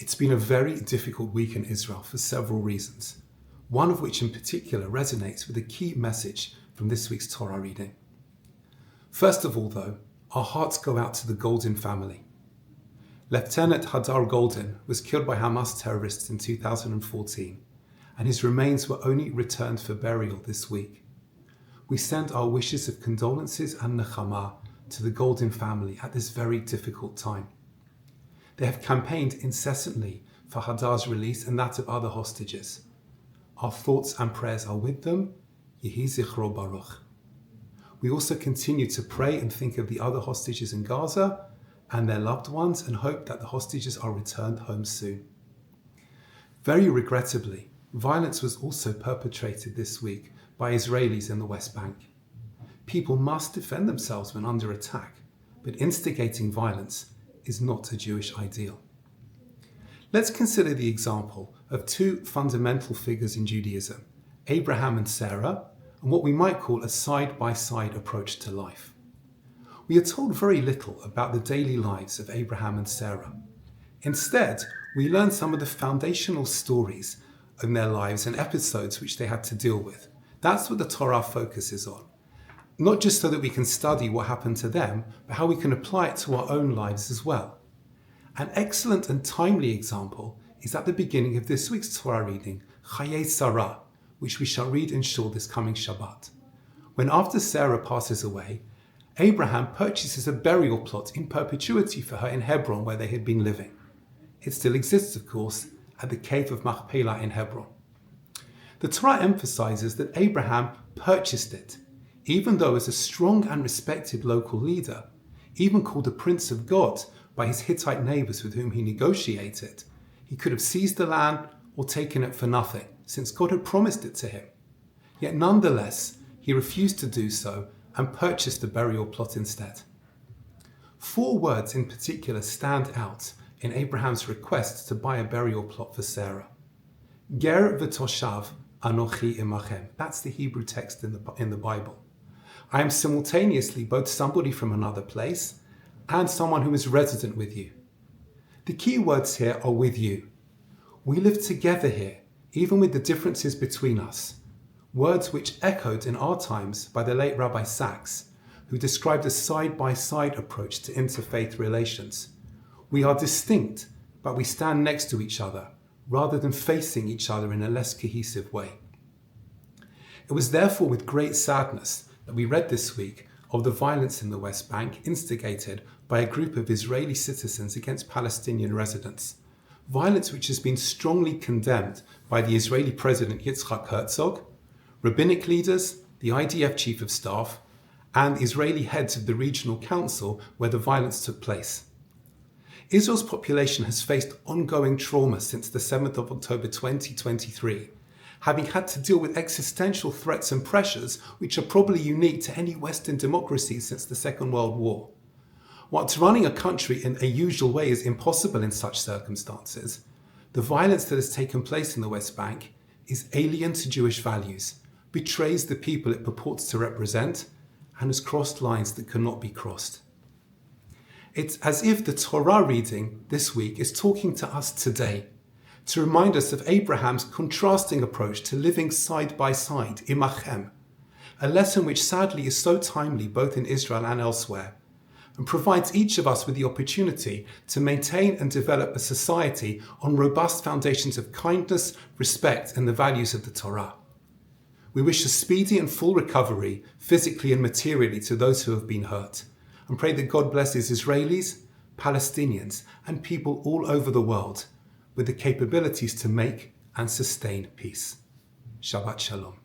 It's been a very difficult week in Israel for several reasons, one of which in particular resonates with a key message from this week's Torah reading. First of all, though, our hearts go out to the Golden family. Lieutenant Hadar Golden was killed by Hamas terrorists in 2014, and his remains were only returned for burial this week. We send our wishes of condolences and nechama to the Golden family at this very difficult time. They have campaigned incessantly for Hadar's release and that of other hostages. Our thoughts and prayers are with them. Yehi zichro baruch. We also continue to pray and think of the other hostages in Gaza and their loved ones and hope that the hostages are returned home soon. Very regrettably, violence was also perpetrated this week by Israelis in the West Bank. People must defend themselves when under attack, but instigating violence is not a Jewish ideal. Let's consider the example of two fundamental figures in Judaism, Abraham and Sarah, and what we might call a side-by-side approach to life. We are told very little about the daily lives of Abraham and Sarah. Instead, we learn some of the foundational stories in their lives and episodes which they had to deal with. That's what the Torah focuses on. Not just so that we can study what happened to them, but how we can apply it to our own lives as well. An excellent and timely example is at the beginning of this week's Torah reading, Chayei Sara, which we shall read in shul this coming Shabbat. When after Sarah passes away, Abraham purchases a burial plot in perpetuity for her in Hebron where they had been living. It still exists, of course, at the cave of Machpelah in Hebron. The Torah emphasizes that Abraham purchased it, even though as a strong and respected local leader, even called a prince of God by his Hittite neighbors with whom he negotiated, he could have seized the land or taken it for nothing, since God had promised it to him. Yet nonetheless, he refused to do so and purchased the burial plot instead. 4 words in particular stand out in Abraham's request to buy a burial plot for Sarah. Ger v'toshav anochi imachem. That's the Hebrew text in the Bible. I am simultaneously both somebody from another place and someone who is resident with you. The key words here are with you. We live together here, even with the differences between us. Words which echoed in our times by the late Rabbi Sachs, who described a side-by-side approach to interfaith relations. We are distinct, but we stand next to each other, rather than facing each other in a less cohesive way. It was therefore with great sadness that we read this week of the violence in the West Bank instigated by a group of Israeli citizens against Palestinian residents. Violence which has been strongly condemned by the Israeli President Yitzhak Herzog, rabbinic leaders, the IDF Chief of Staff, and Israeli heads of the regional council where the violence took place. Israel's population has faced ongoing trauma since the 7th of October 2023, having had to deal with existential threats and pressures which are probably unique to any Western democracy since the Second World War. Whilst running a country in a usual way is impossible in such circumstances, the violence that has taken place in the West Bank is alien to Jewish values, betrays the people it purports to represent, and has crossed lines that cannot be crossed. It's as if the Torah reading this week is talking to us today, to remind us of Abraham's contrasting approach to living side by side, imachem, a lesson which sadly is so timely both in Israel and elsewhere, and provides each of us with the opportunity to maintain and develop a society on robust foundations of kindness, respect, and the values of the Torah. We wish a speedy and full recovery, physically and materially, to those who have been hurt, and pray that God blesses Israelis, Palestinians, and people all over the world with the capabilities to make and sustain peace. Shabbat Shalom.